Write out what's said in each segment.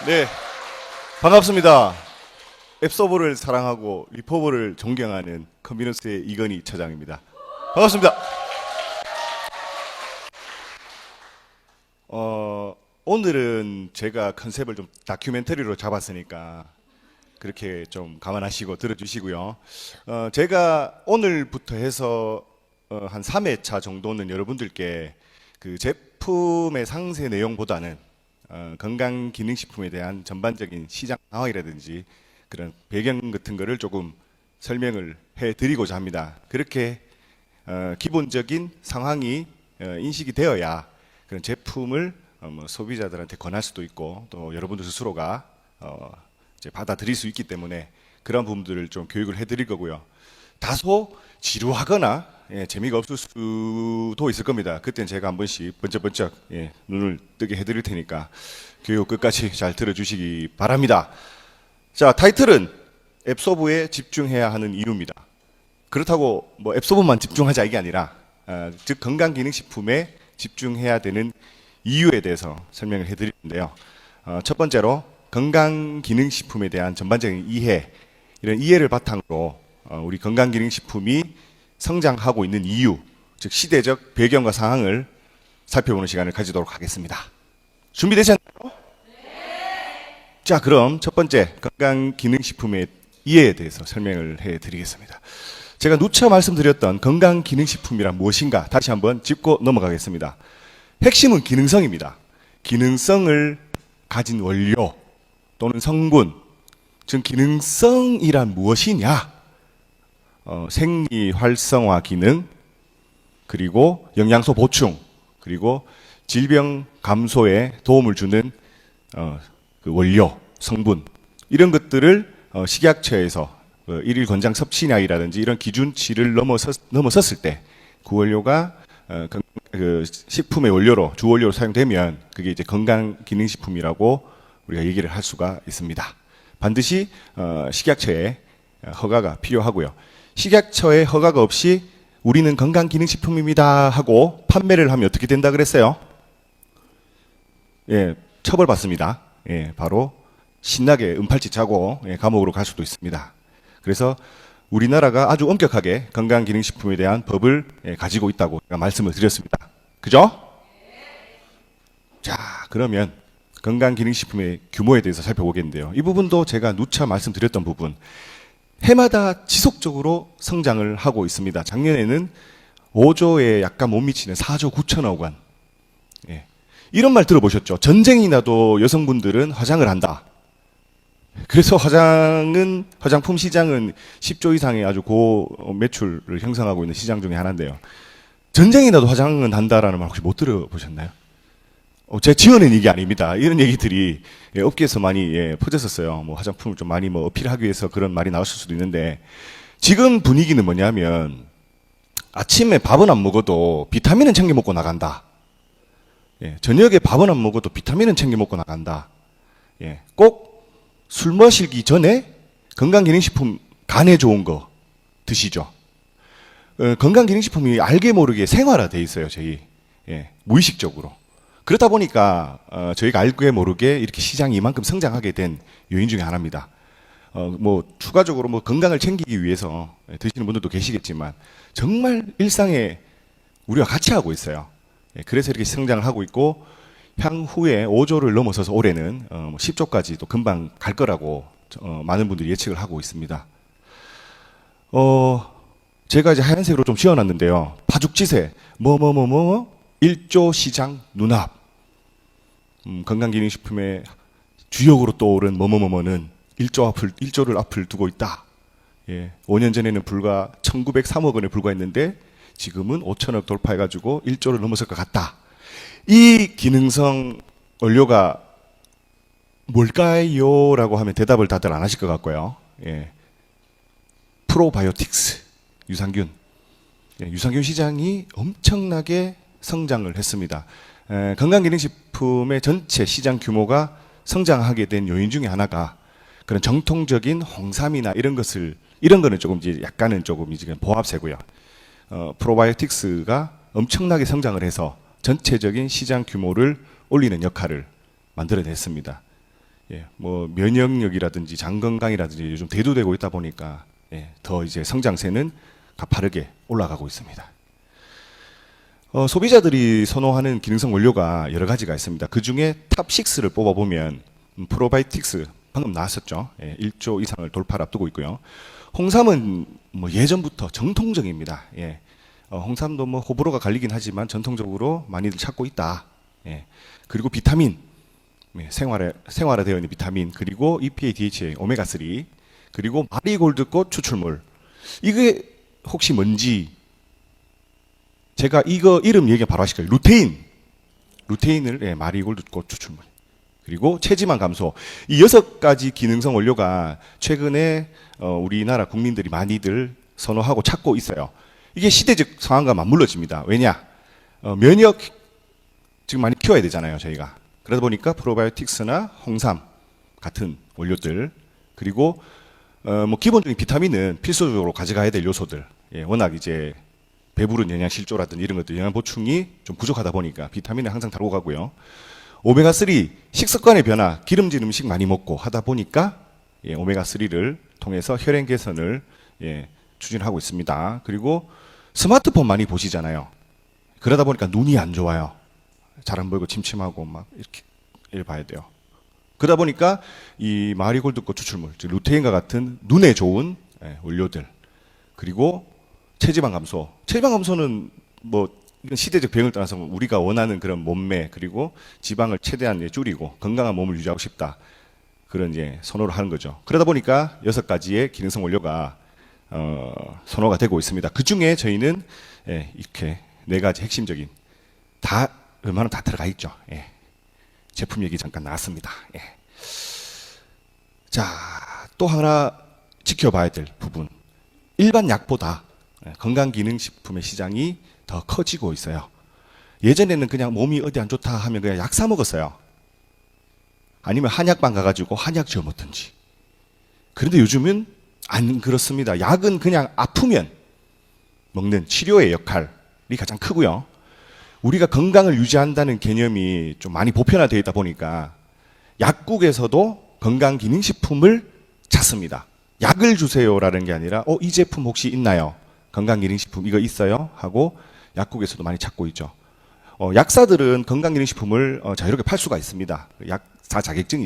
네, 반갑습니다. 앱서버를 사랑하고 리퍼버를 존경하는 컨비너스의 이건희 차장입니다. 반갑습니다. 오늘은 제가 컨셉을 좀 다큐멘터리로 잡았으니까 그렇게 좀 감안하시고 들어주시고요. 제가 오늘부터 해서 한 3회차 정도는 여러분들께 그 제품의 상세 내용보다는 건강기능식품에 대한 전반적인 시장 상황이라든지 그런 배경 같은 거를 조금 설명을 해드리고자 합니다. 그렇게 기본적인 상황이 인식이 되어야 그런 제품을 뭐 소비자들한테 권할 수도 있고 또 여러분들 스스로가 이제 받아들일 수 있기 때문에 그런 부분들을 좀 교육을 해드릴 거고요. 다소 지루하거나 재미가 없을 수도 있을 겁니다. 그때는 제가 한 번씩 번쩍번쩍 눈을 뜨게 해드릴 테니까 교육 끝까지 잘 들어주시기 바랍니다. 자, 타이틀은 앱서브에 집중해야 하는 이유입니다. 그렇다고 뭐 앱서브만 집중하자 이게 아니라 즉 건강기능식품에 집중해야 되는 이유에 대해서 설명을 해드리는데요. 첫 번째로 건강기능식품에 대한 전반적인 이해, 이런 이해를 바탕으로 우리 건강기능식품이 성장하고 있는 이유, 즉 시대적 배경과 상황을 살펴보는 시간을 가지도록 하겠습니다. 준비되셨나요? 네. 자, 그럼 첫 번째 건강기능식품의 이해에 대해서 설명을 해드리겠습니다. 제가 누차 말씀드렸던 건강기능식품이란 무엇인가 다시 한번 짚고 넘어가겠습니다. 핵심은 기능성입니다. 기능성을 가진 원료 또는 성분, 즉 기능성이란 무엇이냐? 생리 활성화 기능, 그리고 영양소 보충, 그리고 질병 감소에 도움을 주는 그 원료, 성분 이런 것들을 식약처에서 일일 권장 섭취량이라든지 이런 기준치를 넘어섰을 때 그 원료가 그 식품의 원료로 주원료로 사용되면 그게 이제 건강기능식품이라고 우리가 얘기를 할 수가 있습니다. 반드시 식약처의 허가가 필요하고요. 식약처의 허가가 없이 우리는 건강기능식품입니다 하고 판매를 하면 어떻게 된다 그랬어요? 예, 처벌받습니다. 예, 바로 신나게 은팔찌 차고 감옥으로 갈 수도 있습니다. 그래서 우리나라가 아주 엄격하게 건강기능식품에 대한 법을 가지고 있다고 제가 말씀을 드렸습니다. 그죠? 자, 그러면 건강기능식품의 규모에 대해서 살펴보겠는데요. 이 부분도 제가 누차 말씀드렸던 부분. 해마다 지속적으로 성장을 하고 있습니다. 작년에는 5조에 약간 못 미치는 4조 9천억 원. 이런 말 들어보셨죠? 전쟁이 나도 여성분들은 화장을 한다. 그래서 화장품 시장은 10조 이상의 아주 고매출을 형성하고 있는 시장 중에 하나인데요. 전쟁이 나도 화장은 한다라는 말 혹시 못 들어보셨나요? 제 지어낸 얘기 아닙니다. 이런 얘기들이 업계에서 많이 퍼졌었어요. 뭐 화장품을 좀 많이 뭐 어필하기 위해서 그런 말이 나왔을 수도 있는데 지금 분위기는 뭐냐면 아침에 밥은 안 먹어도 비타민은 챙겨 먹고 나간다. 저녁에 밥은 안 먹어도 비타민은 챙겨 먹고 나간다. 꼭 술 마시기 전에 건강기능식품 간에 좋은 거 드시죠. 건강기능식품이 알게 모르게 생활화돼 있어요. 저희 무의식적으로. 그렇다 보니까 저희가 알게 모르게 이렇게 시장이 이만큼 성장하게 된 요인 중에 하나입니다. 뭐 추가적으로 뭐 건강을 챙기기 위해서 드시는 분들도 계시겠지만 정말 일상에 우리가 같이 하고 있어요. 그래서 이렇게 성장을 하고 있고 향후에 5조를 넘어서서 올해는 10조까지도 금방 갈 거라고 많은 분들이 예측을 하고 있습니다. 제가 이제 하얀색으로 좀 지어놨는데요. 파죽지세 1조 시장 눈앞. 건강기능식품의 주역으로 떠오른 뭐뭐뭐뭐는 1조를 앞을 두고 있다. 5년 전에는 불과 1903억 원에 불과했는데 지금은 5천억 돌파해가지고 1조를 넘어설 것 같다. 이 기능성 원료가 뭘까요? 라고 하면 대답을 다들 안 하실 것 같고요. 프로바이오틱스, 유산균. 유산균 시장이 엄청나게 성장을 했습니다. 건강기능식품의 전체 시장 규모가 성장하게 된 요인 중에 하나가 그런 정통적인 홍삼이나 이런 거는 조금 이제 약간은 조금 이제 보합세고요. 프로바이오틱스가 엄청나게 성장을 해서 전체적인 시장 규모를 올리는 역할을 만들어냈습니다. 예, 뭐 면역력이라든지 장 건강이라든지 요즘 대두되고 있다 보니까 예, 더 이제 성장세는 가파르게 올라가고 있습니다. 소비자들이 선호하는 기능성 원료가 여러 가지가 있습니다. 그 중에 탑 6를 뽑아보면 프로바이오틱스 방금 나왔었죠. 예, 1조 이상을 돌파를 앞두고 있고요. 홍삼은 뭐 예전부터 정통적입니다. 예, 홍삼도 뭐 호불호가 갈리긴 하지만 전통적으로 많이들 찾고 있다. 예, 그리고 비타민, 예, 생활화되어 있는 비타민, 그리고 EPA, DHA, 오메가3, 그리고 마리골드꽃 추출물. 이게 혹시 뭔지 제가 이거 이름 얘기 바로 하실까요? 루테인을 예, 마리골드꽃 추출물. 그리고 체지방 감소. 이 6가지 기능성 원료가 최근에 우리나라 국민들이 많이들 선호하고 찾고 있어요. 이게 시대적 상황과 맞물려집니다. 왜냐? 면역 지금 많이 키워야 되잖아요, 저희가. 그러다 보니까 프로바이오틱스나 홍삼 같은 원료들, 그리고 뭐 기본적인 비타민은 필수적으로 가져가야 될 요소들. 예, 워낙 이제 배부른 영양실조라든지 이런 것들 영양 보충이 좀 부족하다 보니까 비타민을 항상 다루고 가고요. 오메가3 식습관의 변화, 기름진 음식 많이 먹고 하다 보니까 예, 오메가3를 통해서 혈행 개선을 예, 추진하고 있습니다. 그리고 스마트폰 많이 보시잖아요. 그러다 보니까 눈이 안 좋아요. 잘 안 보이고 침침하고 막 이렇게 봐야 돼요. 그러다 보니까 이 마리골드꽃 추출물, 즉 루테인과 같은 눈에 좋은 예, 원료들, 그리고 체지방 감소. 체지방 감소는 뭐 이건 시대적 배경을 떠나서 우리가 원하는 그런 몸매, 그리고 지방을 최대한 줄이고 건강한 몸을 유지하고 싶다. 그런 이제 선호를 하는 거죠. 그러다 보니까 6가지의 기능성 원료가 선호가 되고 있습니다. 그 중에 저희는 예, 이렇게 4가지 핵심적인 다 웬만하면 다 들어가 있죠. 예. 제품 얘기 잠깐 나왔습니다. 예. 자, 또 하나 지켜봐야 될 부분. 일반 약보다 건강기능식품의 시장이 더 커지고 있어요. 예전에는 그냥 몸이 어디 안 좋다 하면 그냥 약 사 먹었어요. 아니면 한약방 가가지고 한약 지어 먹든지. 그런데 요즘은 안 그렇습니다. 약은 그냥 아프면 먹는 치료의 역할이 가장 크고요. 우리가 건강을 유지한다는 개념이 좀 많이 보편화되어 있다 보니까 약국에서도 건강기능식품을 찾습니다. 약을 주세요라는 게 아니라 이 제품 혹시 있나요? 건강기능식품 이거 있어요? 하고 약국에서도 많이 찾고 있죠. 약사들은 건강기능식품을 자유롭게 팔 수가 있습니다. 약사 자격증이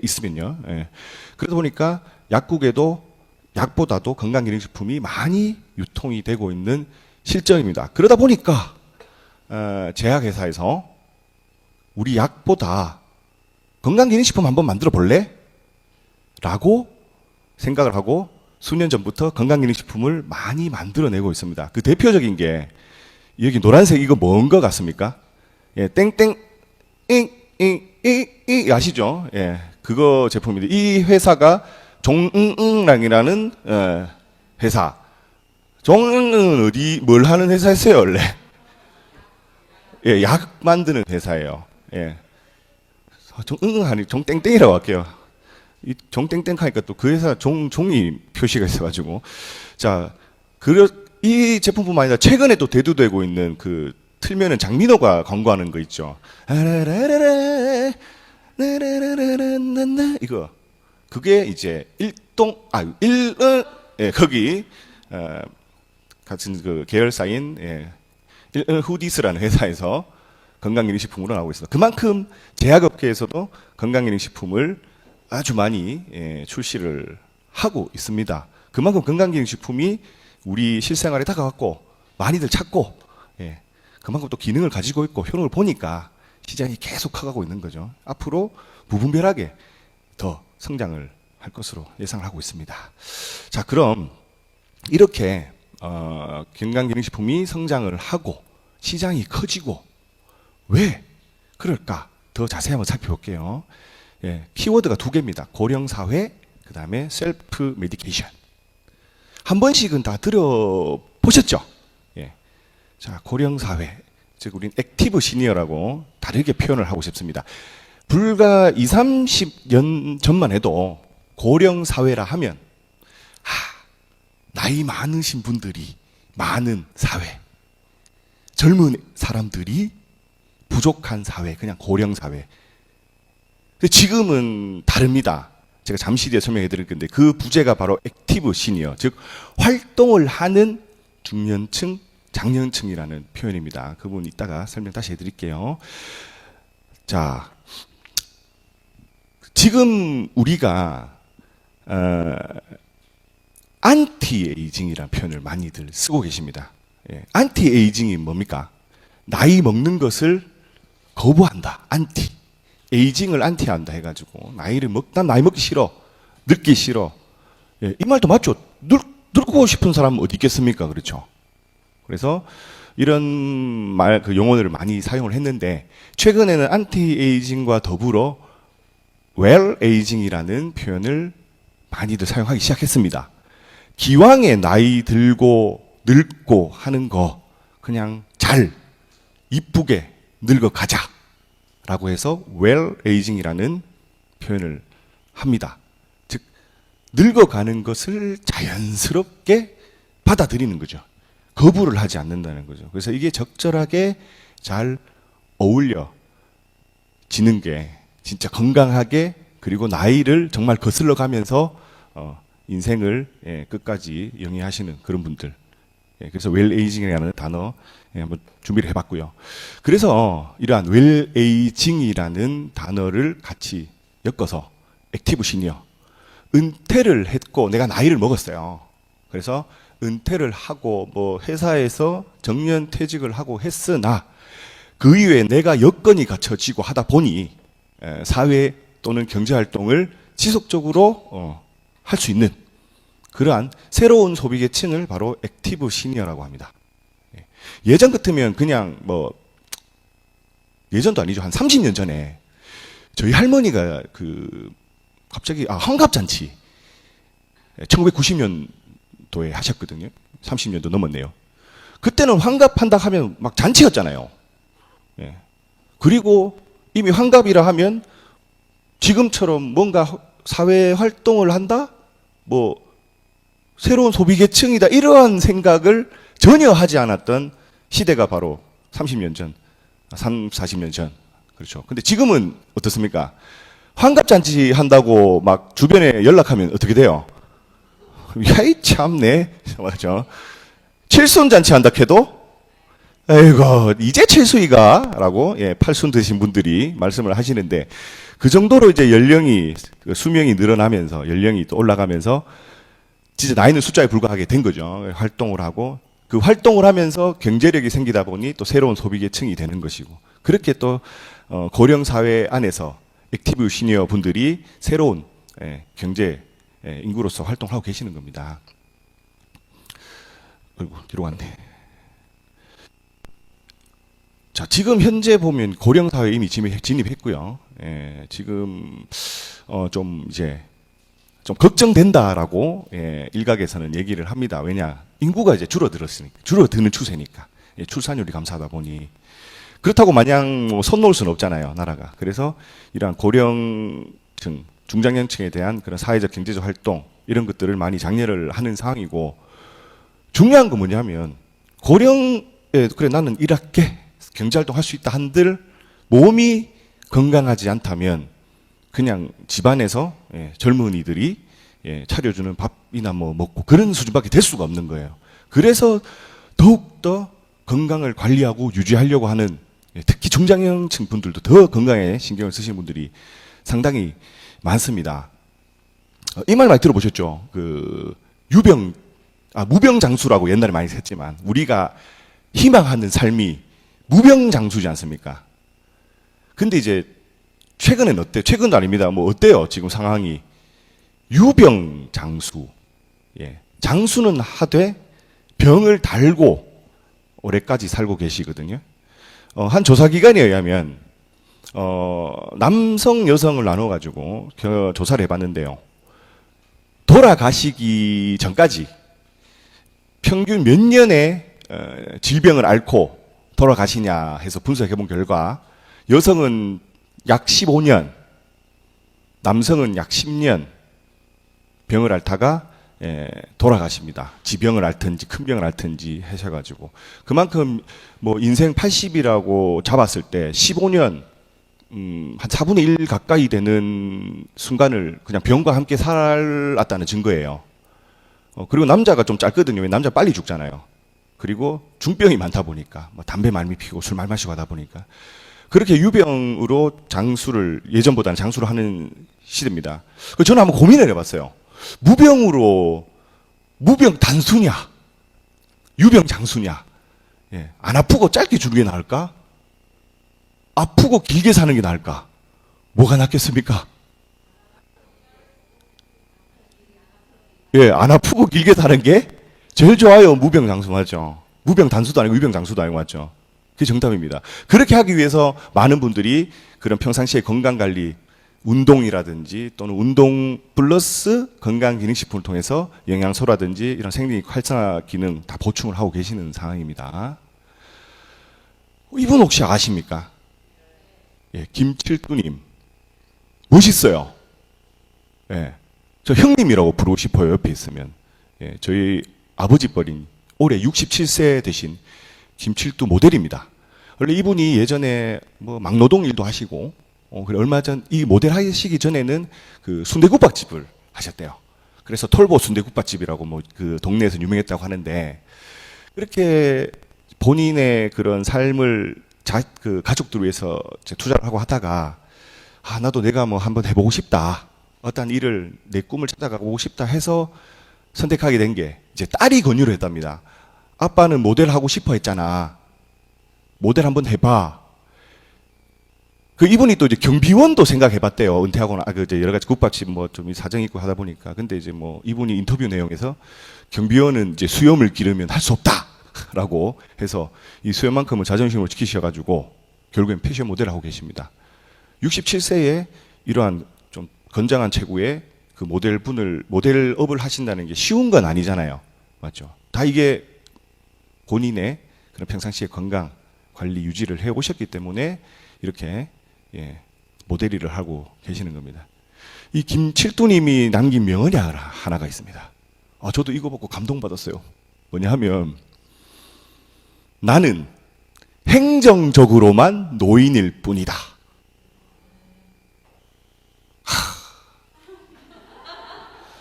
있으면요. 예. 그러다 보니까 약국에도 약보다도 건강기능식품이 많이 유통이 되고 있는 실정입니다. 그러다 보니까 제약회사에서 우리 약보다 건강기능식품 한번 만들어 볼래? 라고 생각을 하고 수년 전부터 건강기능식품을 많이 만들어내고 있습니다. 그 대표적인 게 여기 노란색 이거 뭔 거 같습니까? 예, 땡땡 잉잉잉잉 아시죠? 예, 그거 제품인데 이 회사가 종응응랑이라는 회사. 종응응은 어디 뭘 하는 회사였어요 원래? 예, 약 만드는 회사예요. 예, 종응응 아니 종땡땡이라고 할게요. 이 종땡땡 하니까 또 그 회사 종이 표시가 있어가지고 자, 이 제품뿐만 아니라 최근에 또 대두되고 있는 그 틀면은 장민호가 광고하는 거 있죠. 이거 그게 이제 예, 거기 같은 그 계열사인 예, 후디스라는 회사에서 건강기능식품으로 나오고 있습니다. 그만큼 제약업계에서도 건강기능식품을 아주 많이 출시를 하고 있습니다. 그만큼 건강기능식품이 우리 실생활에 다가왔고 많이들 찾고 그만큼 또 기능을 가지고 있고 효능을 보니까 시장이 계속 커가고 있는 거죠. 앞으로 무분별하게 더 성장을 할 것으로 예상을 하고 있습니다. 자, 그럼 이렇게 건강기능식품이 성장을 하고 시장이 커지고 왜 그럴까? 더 자세히 한번 살펴볼게요. 예, 키워드가 2개입니다. 고령사회, 그 다음에 셀프 메디케이션. 한 번씩은 다 들어보셨죠? 예. 자, 고령사회. 즉, 우린 액티브 시니어라고 다르게 표현을 하고 싶습니다. 불과 20, 30년 전만 해도 고령사회라 하면, 나이 많으신 분들이 많은 사회. 젊은 사람들이 부족한 사회, 그냥 고령사회. 근데 지금은 다릅니다. 제가 잠시 뒤에 설명해 드릴 건데 그 부제가 바로 액티브 시니어, 즉 활동을 하는 중년층, 장년층이라는 표현입니다. 그 부분 이따가 설명 다시 해드릴게요. 자, 지금 우리가 안티 에이징이라는 표현을 많이들 쓰고 계십니다. 예, 안티 에이징이 뭡니까? 나이 먹는 것을 거부한다. 안티. 에이징을 안티한다 해가지고 난 나이 먹기 싫어. 늙기 싫어. 예, 이 말도 맞죠. 늙고 싶은 사람은 어디 있겠습니까? 그렇죠. 그래서 이런 말, 그 용어를 많이 사용을 했는데 최근에는 안티 에이징과 더불어 웰 에이징이라는 표현을 많이들 사용하기 시작했습니다. 기왕에 나이 들고 늙고 하는 거 그냥 잘 이쁘게 늙어가자 라고 해서 웰 에이징이라는 표현을 합니다. 즉 늙어가는 것을 자연스럽게 받아들이는 거죠. 거부를 하지 않는다는 거죠. 그래서 이게 적절하게 잘 어울려지는 게 진짜 건강하게, 그리고 나이를 정말 거슬러 가면서 인생을 끝까지 영위하시는 그런 분들. 그래서 웰에이징이라는 단어 한번 준비를 해봤고요. 그래서 이러한 웰에이징이라는 단어를 같이 엮어서 액티브 시니어, 은퇴를 했고 내가 나이를 먹었어요. 그래서 은퇴를 하고 뭐 회사에서 정년 퇴직을 하고 했으나 그 이후에 내가 여건이 갖춰지고 하다 보니 사회 또는 경제활동을 지속적으로 할 수 있는 그러한 새로운 소비 계층을 바로 액티브 시니어라고 합니다. 예전 같으면 그냥 뭐 예전도 아니죠. 한 30년 전에 저희 할머니가 갑자기 환갑잔치 1990년도에 하셨거든요. 30년도 넘었네요. 그때는 환갑한다 하면 막 잔치였잖아요. 그리고 이미 환갑이라 하면 지금처럼 뭔가 사회 활동을 한다? 뭐 새로운 소비 계층이다. 이러한 생각을 전혀 하지 않았던 시대가 바로 30년 전, 40년 전. 그렇죠. 근데 지금은 어떻습니까? 환갑잔치 한다고 막 주변에 연락하면 어떻게 돼요? 야이 참네. 맞죠? 칠순잔치 한다 해도 아이고 이제 칠수이가 라고 팔순 드신 분들이 말씀을 하시는데 그 정도로 이제 연령이 수명이 늘어나면서 연령이 또 올라가면서 진짜 나이는 숫자에 불과하게 된 거죠. 활동을 하고 그 활동을 하면서 경제력이 생기다 보니 또 새로운 소비 계층이 되는 것이고 그렇게 또 고령 사회 안에서 액티브 시니어 분들이 새로운 경제 인구로서 활동하고 계시는 겁니다. 어이구 뒤로 갔네. 자, 지금 현재 보면 고령 사회에 이미 진입했고요. 지금 좀 이제 좀 걱정된다라고 일각에서는 얘기를 합니다. 왜냐? 인구가 이제 줄어드는 추세니까. 출산율이 감소하다 보니 그렇다고 마냥 뭐 손 놓을 수는 없잖아요, 나라가. 그래서 이러한 고령층, 중장년층에 대한 그런 사회적 경제적 활동 이런 것들을 많이 장려를 하는 상황이고 중요한 건 뭐냐면 고령에 그래 나는 일할게 경제활동 할 수 있다 한들 몸이 건강하지 않다면 그냥 집안에서 젊은이들이 차려주는 밥이나 뭐 먹고 그런 수준밖에 될 수가 없는 거예요. 그래서 더욱더 건강을 관리하고 유지하려고 하는 특히 중장년층 분들도 더 건강에 신경을 쓰시는 분들이 상당히 많습니다. 이 말 많이 들어보셨죠? 무병장수라고 옛날에 많이 했지만 우리가 희망하는 삶이 무병장수지 않습니까? 근데 이제 최근엔 어때? 최근도 아닙니다. 뭐 어때요? 지금 상황이 유병장수. 장수는 하되 병을 달고 올해까지 살고 계시거든요. 한 조사기관에 의하면 남성, 여성을 나눠가지고 조사를 해봤는데요. 돌아가시기 전까지 평균 몇 년의 질병을 앓고 돌아가시냐 해서 분석해본 결과 여성은 약 15년, 남성은 약 10년 병을 앓다가 돌아가십니다. 지병을 앓든지 큰 병을 앓든지 하셔가지고 그만큼 뭐 인생 80이라고 잡았을 때 15년 한 4분의 1 가까이 되는 순간을 그냥 병과 함께 살았다는 증거예요. 그리고 남자가 좀 짧거든요. 왜 남자 빨리 죽잖아요. 그리고 중병이 많다 보니까 뭐 담배 많이 피고 술 많이 마시고 하다 보니까 그렇게 유병으로 장수를 예전보다는 장수를 하는 시대입니다. 그래서 저는 한번 고민을 해봤어요. 무병 단수냐, 유병 장수냐. 예, 안 아프고 짧게 죽는 게 나을까? 아프고 길게 사는 게 나을까? 뭐가 낫겠습니까? 예, 안 아프고 길게 사는 게 제일 좋아요. 무병 장수 맞죠? 무병 단수도 아니고 유병 장수도 아니고 맞죠? 그게 정답입니다. 그렇게 하기 위해서 많은 분들이 그런 평상시에 건강 관리, 운동이라든지 또는 운동 플러스 건강기능식품을 통해서 영양소라든지 이런 생리 활성화 기능 다 보충을 하고 계시는 상황입니다. 이분 혹시 아십니까? 예, 김칠두님. 멋있어요. 예, 저 형님이라고 부르고 싶어요, 옆에 있으면. 예, 저희 아버지 뻘인 올해 67세 되신 김칠두 모델입니다. 원래 이분이 예전에 뭐 막노동 일도 하시고, 그래 얼마 전 이 모델 하시기 전에는 그 순대국밥집을 하셨대요. 그래서 톨보 순대국밥집이라고 뭐 그 동네에서 유명했다고 하는데, 그렇게 본인의 그런 삶을 그 가족들 위해서 투자를 하고 하다가 나도 내가 뭐 한번 해보고 싶다. 어떤 일을 내 꿈을 찾아가고 싶다 해서 선택하게 된 게 이제 딸이 권유를 했답니다. 아빠는 모델 하고 싶어 했잖아. 모델 한번 해봐. 그 이분이 또 이제 경비원도 생각해봤대요. 은퇴하거나 이제 여러 가지 국밥집 뭐 좀 사정 있고 하다 보니까. 근데 이제 뭐 이분이 인터뷰 내용에서 경비원은 이제 수염을 기르면 할 수 없다라고 해서 이 수염만큼은 자존심을 지키셔가지고 결국엔 패션 모델을 하고 계십니다. 67세에 이러한 좀 건장한 체구의 그 모델업을 하신다는 게 쉬운 건 아니잖아요. 맞죠? 다 이게 본인의 그런 평상시의 건강 관리 유지를 해 오셨기 때문에 이렇게 모델 일을 하고 계시는 겁니다. 이 김칠두님이 남긴 명언이 하나가 있습니다. 저도 이거 보고 감동받았어요. 뭐냐 하면, 나는 행정적으로만 노인일 뿐이다.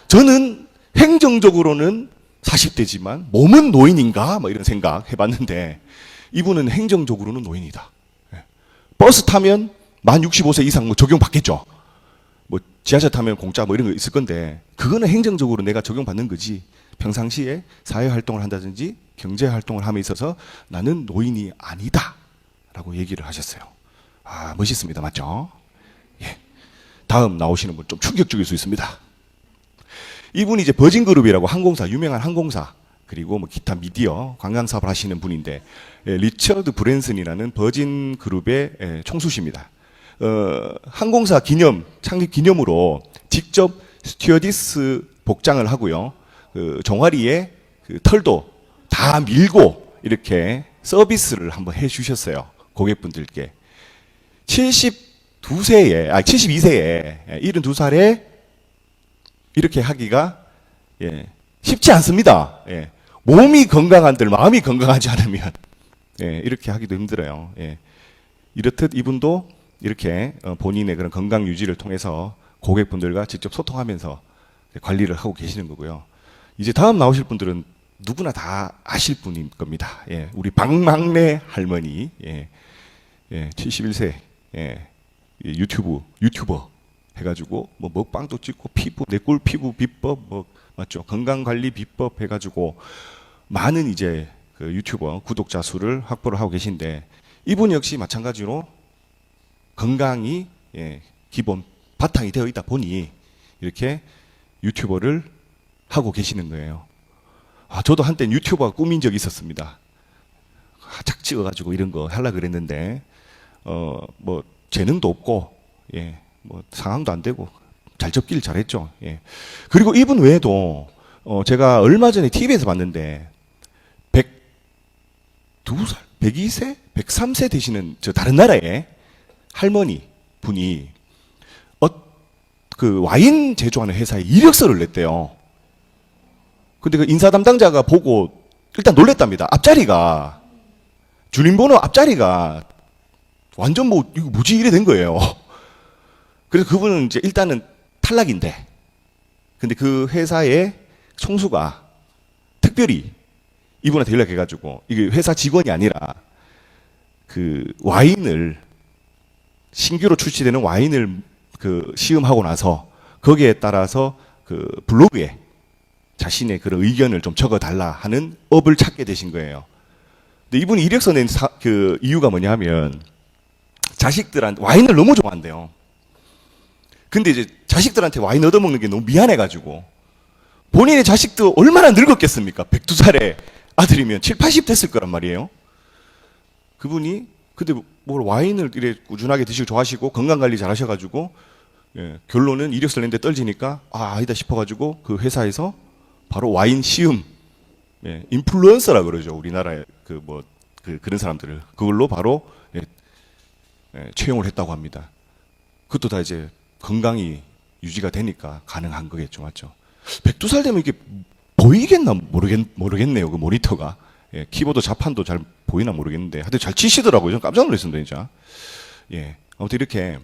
저는 행정적으로는 40대지만 몸은 노인인가? 뭐 이런 생각 해봤는데, 이분은 행정적으로는 노인이다. 버스 타면 만 65세 이상 뭐 적용받겠죠. 뭐 지하철 타면 공짜 뭐 이런 거 있을 건데, 그거는 행정적으로 내가 적용받는 거지. 평상시에 사회 활동을 한다든지 경제 활동을 함에 있어서 나는 노인이 아니다. 라고 얘기를 하셨어요. 멋있습니다. 맞죠? 예. 다음 나오시는 분 좀 충격적일 수 있습니다. 이분이 이제 버진그룹이라고 항공사, 유명한 항공사, 그리고 뭐 기타 미디어, 관광 사업을 하시는 분인데, 리처드 브랜슨이라는 버진그룹의 총수십니다. 항공사 창립 기념으로 직접 스튜어디스 복장을 하고요. 그 종아리에 그 털도 다 밀고 이렇게 서비스를 한번 해 주셨어요. 고객분들께. 72세에 72살에 이렇게 하기가 쉽지 않습니다. 몸이 건강한들 마음이 건강하지 않으면 이렇게 하기도 힘들어요. 이렇듯 이분도 이렇게 본인의 그런 건강 유지를 통해서 고객분들과 직접 소통하면서 관리를 하고 계시는 거고요. 이제 다음 나오실 분들은 누구나 다 아실 분일 겁니다. 우리 박막래 할머니, 71세, 유튜버 해가지고 뭐 먹방도 찍고 내 꿀 피부 비법 맞죠? 건강 관리 비법 해가지고 많은 이제 그 유튜버 구독자 수를 확보를 하고 계신데, 이분 역시 마찬가지로 건강이 기본 바탕이 되어 있다 보니 이렇게 유튜버를 하고 계시는 거예요. 저도 한때 유튜버가 꿈인 적이 있었습니다. 착 찍어가지고 이런 거 하려고 그랬는데, 뭐 재능도 없고, 뭐 상황도 안 되고 잘 접기를 잘했죠. 그리고 이분 외에도 제가 얼마 전에 TV에서 봤는데 102살, 102세, 103세 되시는 저 다른 나라의 할머니 분이 그 와인 제조하는 회사에 이력서를 냈대요. 근데 그 인사 담당자가 보고 일단 놀랬답니다. 앞자리가 주민번호 앞자리가 완전 뭐 이거 뭐지 이래 된 거예요. 그래서 그분은 이제 일단은 탈락인데, 근데 그 회사의 총수가 특별히 이분한테 연락해가지고, 이게 회사 직원이 아니라 그 와인을, 신규로 출시되는 와인을 그 시음하고 나서 거기에 따라서 그 블로그에 자신의 그런 의견을 좀 적어달라 하는 업을 찾게 되신 거예요. 근데 이분이 이력서 낸 그 이유가 뭐냐 하면, 자식들한테 와인을 너무 좋아한대요. 근데 이제 자식들한테 와인 얻어먹는 게 너무 미안해가지고, 본인의 자식도 얼마나 늙었겠습니까? 102살의 아들이면 7, 80 됐을 거란 말이에요. 그분이 근데 뭘 와인을 이래 꾸준하게 드시고 좋아하시고 건강관리 잘 하셔가지고, 예, 결론은 이력서를 냈는데 떨어지니까 아니다 싶어가지고 그 회사에서 바로 와인 시음, 예, 인플루언서라 그러죠. 우리나라의 그런 사람들을 그걸로 바로, 예, 예, 채용을 했다고 합니다. 그것도 다 이제 건강이 유지가 되니까 가능한 거겠죠, 맞죠? 102살 되면 이게 보이겠나 모르겠네요. 그 모니터가, 예, 키보드 자판도 잘 보이나 모르겠는데 하여튼 잘 치시더라고요. 저는 깜짝 놀랐습니다, 진짜. 예, 아무튼 이렇게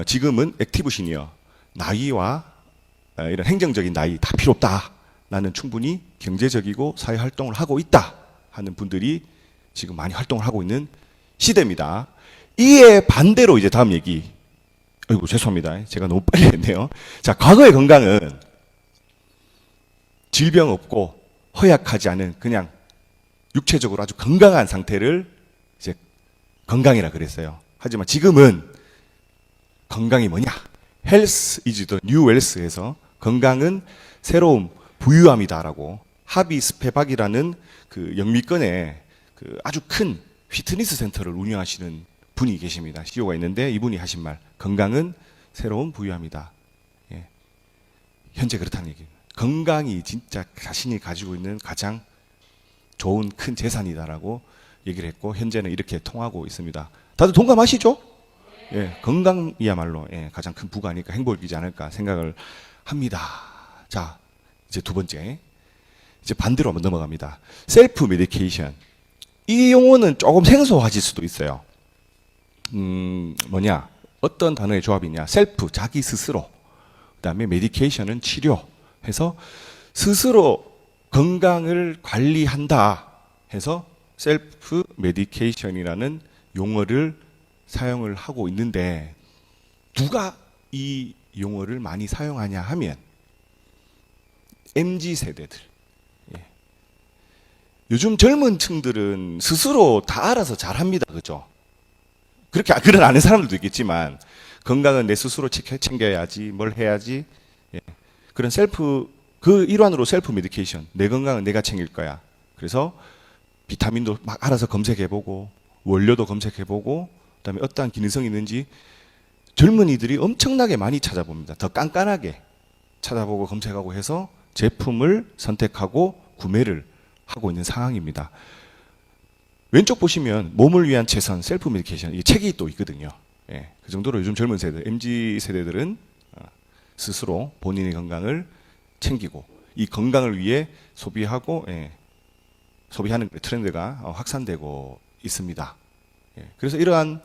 지금은 액티브 시니어, 나이와 이런 행정적인 나이 다 필요 없다. 나는 충분히 경제적이고 사회 활동을 하고 있다 하는 분들이 지금 많이 활동을 하고 있는 시대입니다. 이에 반대로 이제 다음 얘기. 아이고 죄송합니다. 제가 너무 빨리 했네요. 자, 과거의 건강은 질병 없고 허약하지 않은 그냥 육체적으로 아주 건강한 상태를 이제 건강이라 그랬어요. 하지만 지금은 건강이 뭐냐? Health is the new wealth에서 건강은 새로운 부유함이다라고 하비 스페박이라는 그 영미권의 그 아주 큰 피트니스 센터를 운영하시는 분이 계십니다. CEO가 있는데 이분이 하신 말, 건강은 새로운 부유함이다. 예. 현재 그렇다는 얘기예요. 건강이 진짜 자신이 가지고 있는 가장 좋은 큰 재산이다라고 얘기를 했고, 현재는 이렇게 통하고 있습니다. 다들 동감하시죠? 예, 건강이야말로, 예, 가장 큰 부가니까 행복이지 않을까 생각을 합니다. 자, 이제 두 번째, 이제 반대로 한번 넘어갑니다. 셀프 메디케이션. 이 용어는 조금 생소하실 수도 있어요. 뭐냐? 어떤 단어의 조합이냐? 셀프, 자기 스스로. 그다음에 메디케이션은 치료. 해서 스스로 건강을 관리한다 해서 셀프 메디케이션이라는 용어를 사용을 하고 있는데, 누가 이 용어를 많이 사용하냐 하면 MZ 세대들. 예. 요즘 젊은 층들은 스스로 다 알아서 잘합니다, 그죠? 그렇게 그런 아는 사람들도 있겠지만, 건강은 내 스스로 챙겨야지, 뭘 해야지. 예. 그런 그 일환으로 셀프 메디케이션. 내 건강은 내가 챙길 거야. 그래서 비타민도 막 알아서 검색해보고, 원료도 검색해보고, 그다음에 어떠한 기능성이 있는지 젊은이들이 엄청나게 많이 찾아봅니다. 더 깐깐하게 찾아보고 검색하고 해서 제품을 선택하고 구매를 하고 있는 상황입니다. 왼쪽 보시면 몸을 위한 최선 셀프 메디케이션, 이 책이 또 있거든요. 예, 그 정도로 요즘 젊은 세대, MZ 세대들은 스스로 본인의 건강을 챙기고 이 건강을 위해 소비하고, 예, 소비하는 트렌드가 확산되고 있습니다. 예, 그래서 이러한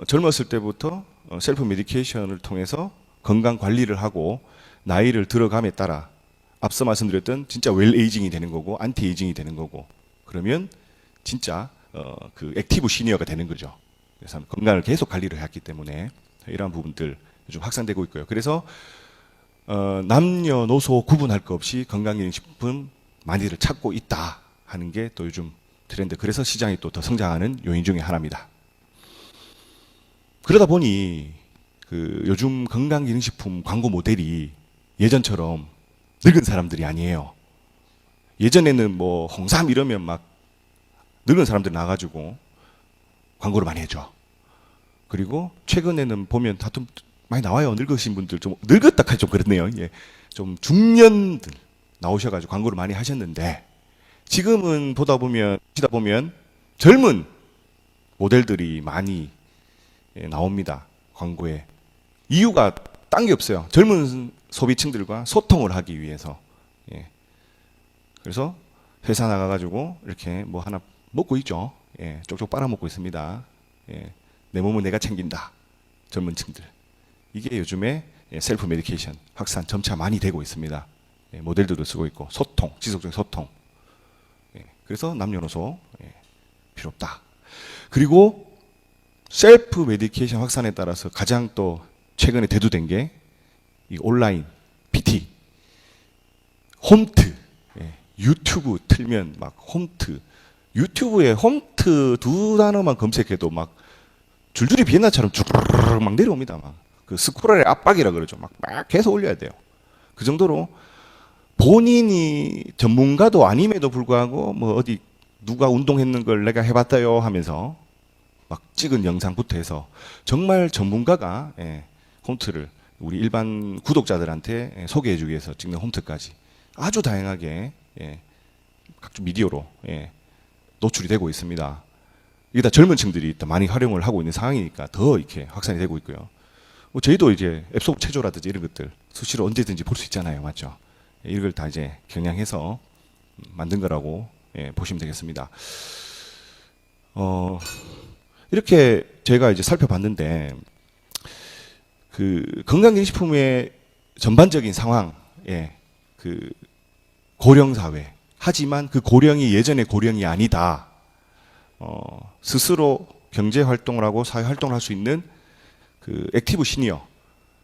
젊었을 때부터 셀프 메디케이션을 통해서 건강 관리를 하고 나이를 들어감에 따라 앞서 말씀드렸던 진짜 웰 에이징이 되는 거고 안티 에이징이 되는 거고, 그러면 진짜 그 액티브 시니어가 되는 거죠. 그래서 건강을 계속 관리를 했기 때문에 이러한 부분들 요즘 확산되고 있고요. 그래서 남녀노소 구분할 것 없이 건강기능식품 많이들 찾고 있다 하는 게 또 요즘 트렌드. 그래서 시장이 또 더 성장하는 요인 중에 하나입니다. 그러다 보니 그 요즘 건강기능식품 광고 모델이 예전처럼 늙은 사람들이 아니에요. 예전에는 뭐 홍삼 이러면 막 늙은 사람들 나와가지고 광고를 많이 해줘. 그리고 최근에는 보면 다툼 많이 나와요. 늙으신 분들, 좀 늙었다 하기 좀 그렇네요. 예, 좀 중년들 나오셔가지고 광고를 많이 하셨는데, 지금은 보다 보면 젊은 모델들이 많이, 예, 나옵니다. 광고에. 이유가 딴 게 없어요. 젊은 소비층들과 소통을 하기 위해서. 예. 그래서 회사 나가가지고 이렇게 뭐 하나 먹고 있죠. 예, 쪽쪽 빨아먹고 있습니다. 예, 내 몸은 내가 챙긴다. 젊은 층들. 이게 요즘에 셀프 메디케이션 확산 점차 많이 되고 있습니다. 예, 모델들도 쓰고 있고 소통, 지속적인 소통. 예, 그래서 남녀노소 필요 없다. 그리고 셀프 메디케이션 확산에 따라서 가장 또 최근에 대두된 게 이 온라인 PT, 홈트. 유튜브 틀면 막 홈트. 유튜브에 홈트 두 단어만 검색해도 막 줄줄이 비엔나처럼 쭈르르 막 내려옵니다. 막 그 스크롤의 압박이라 그러죠. 막 계속 올려야 돼요. 그 정도로 본인이 전문가도 아님에도 불구하고 뭐 어디 누가 운동했는 걸 내가 해봤다요 하면서 막 찍은 영상부터 해서 정말 전문가가 홈트를 우리 일반 구독자들한테 소개해주기 위해서 찍는 홈트까지 아주 다양하게 각종 미디어로 노출이 되고 있습니다. 이게 다 젊은 층들이 많이 활용을 하고 있는 상황이니까 더 이렇게 확산이 되고 있고요. 뭐 저희도 이제 앱소프 체조라든지 이런 것들 수시로 언제든지 볼 수 있잖아요. 맞죠? 이걸 다 이제 경량해서 만든 거라고 보시면 되겠습니다. 이렇게 제가 이제 살펴봤는데 그 건강기능식품의 전반적인 상황, 그 고령 사회. 하지만 그 고령이 예전의 고령이 아니다. 스스로 경제 활동을 하고 사회 활동을 할 수 있는 그 액티브 시니어.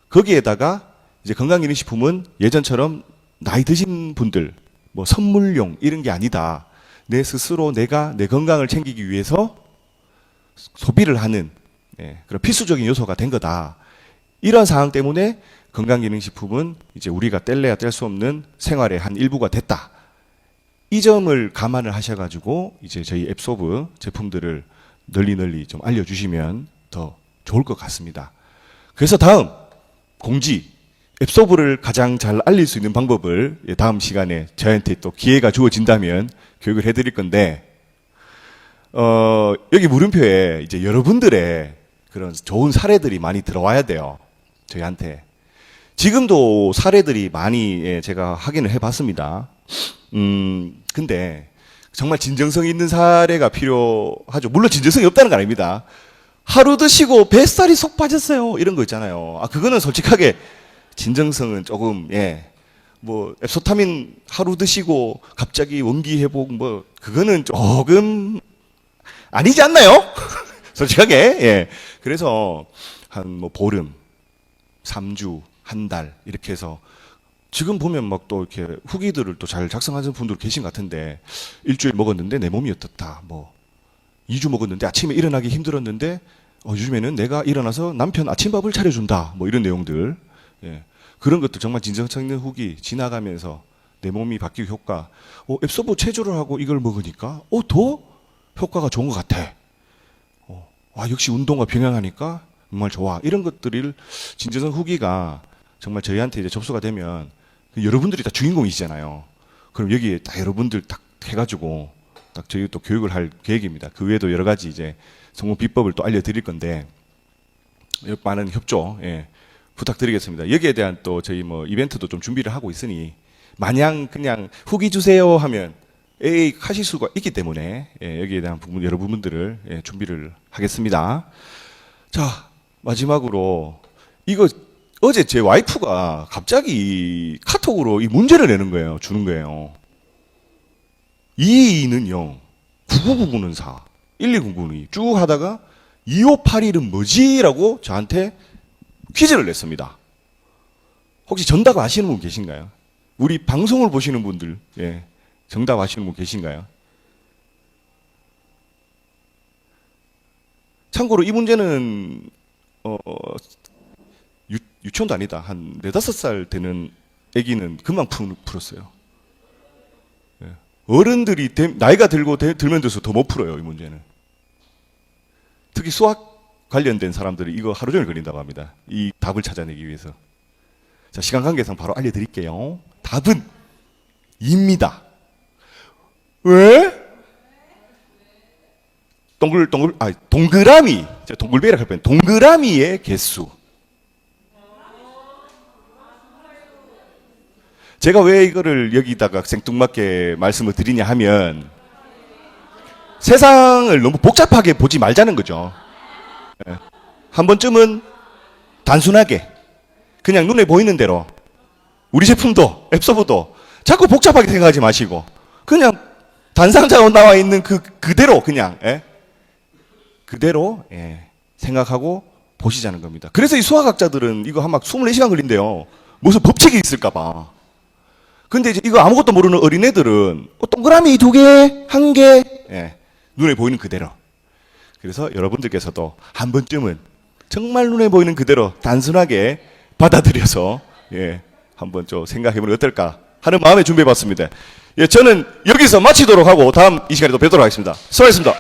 거기에다가 이제 건강기능식품은 예전처럼 나이 드신 분들, 뭐 선물용 이런 게 아니다. 내 스스로 내가 내 건강을 챙기기 위해서 소비를 하는 그런 필수적인 요소가 된 거다. 이런 상황 때문에 건강기능식품은 이제 우리가 뗄래야 뗄 수 없는 생활의 한 일부가 됐다. 이 점을 감안을 하셔가지고 이제 저희 앱소브 제품들을 널리 좀 알려주시면 더 좋을 것 같습니다. 그래서 다음 공지, 앱소브를 가장 잘 알릴 수 있는 방법을 다음 시간에 저한테 또 기회가 주어진다면 교육을 해드릴 건데, 여기 물음표에 이제 여러분들의 그런 좋은 사례들이 많이 들어와야 돼요. 저희한테. 지금도 사례들이 많이 제가 확인을 해봤습니다. 근데 정말 진정성 있는 사례가 필요하죠. 물론 진정성이 없다는 건 아닙니다. 하루 드시고 뱃살이 쏙 빠졌어요. 이런 거 있잖아요. 그거는 솔직하게 진정성은 조금, 뭐, 앱소타민 하루 드시고 갑자기 원기 회복, 뭐, 그거는 조금 아니지 않나요? 솔직하게, 그래서 한 뭐 보름, 3주, 한 달, 이렇게 해서 지금 보면 막 또 이렇게 후기들을 또 잘 작성하는 분들 계신 것 같은데, 일주일 먹었는데 내 몸이 어떻다, 뭐, 2주 먹었는데 아침에 일어나기 힘들었는데, 요즘에는 내가 일어나서 남편 아침밥을 차려준다, 뭐 이런 내용들. 그런 것도 정말 진정성 있는 후기 지나가면서 내 몸이 바뀌고 효과. 앱소브 체조를 하고 이걸 먹으니까, 더 효과가 좋은 것 같아. 역시 운동과 병행하니까 정말 좋아. 이런 것들을 진정성 후기가 정말 저희한테 이제 접수가 되면 여러분들이 다 주인공이시잖아요. 그럼 여기에 다 여러분들 딱 해가지고 딱 저희 또 교육을 할 계획입니다. 그 외에도 여러 가지 이제 성공 비법을 또 알려드릴 건데 많은 협조 부탁드리겠습니다. 여기에 대한 또 저희 뭐 이벤트도 좀 준비를 하고 있으니 마냥 그냥 후기 주세요 하면 하실 수가 있기 때문에 여기에 대한 부분 여러 부분들을 준비를 하겠습니다. 자, 마지막으로 이거 어제 제 와이프가 갑자기 카톡으로 이 문제를 내는 거예요. 주는 거예요. 222는 0, 9999는 4, 1299는 2. 쭉 하다가 2581은 뭐지? 라고 저한테 퀴즈를 냈습니다. 혹시 정답 아시는 분 계신가요? 우리 방송을 보시는 분들, 정답 아시는 분 계신가요? 참고로 이 문제는, 유치원도 아니다. 한 4, 5살 되는 아기는 금방 풀었어요. 어른들이 나이가 들면 들수록 더 못 풀어요, 이 문제는. 특히 수학 관련된 사람들이 이거 하루 종일 걸린다고 합니다. 이 답을 찾아내기 위해서. 자, 시간 관계상 바로 알려드릴게요. 답은 2입니다. 왜? 동그라미. 제가 동글베이라 할 뻔. 동그라미의 개수. 제가 왜 이거를 여기다가 생뚱맞게 말씀을 드리냐 하면 세상을 너무 복잡하게 보지 말자는 거죠. 한 번쯤은 단순하게 그냥 눈에 보이는 대로 우리 제품도 앱서버도 자꾸 복잡하게 생각하지 마시고 그냥 단상자가 나와 있는 그대로 그냥 그대로 생각하고 보시자는 겁니다. 그래서 이 수학학자들은 이거 한 막 24시간 걸린대요. 무슨 법칙이 있을까 봐. 근데 이제 이거 아무것도 모르는 어린애들은 동그라미 2개, 1개 눈에 보이는 그대로. 그래서 여러분들께서도 한 번쯤은 정말 눈에 보이는 그대로 단순하게 받아들여서 한번 좀 생각해보면 어떨까 하는 마음에 준비해봤습니다. 저는 여기서 마치도록 하고 다음 이 시간에 또 뵙도록 하겠습니다. 수고하셨습니다.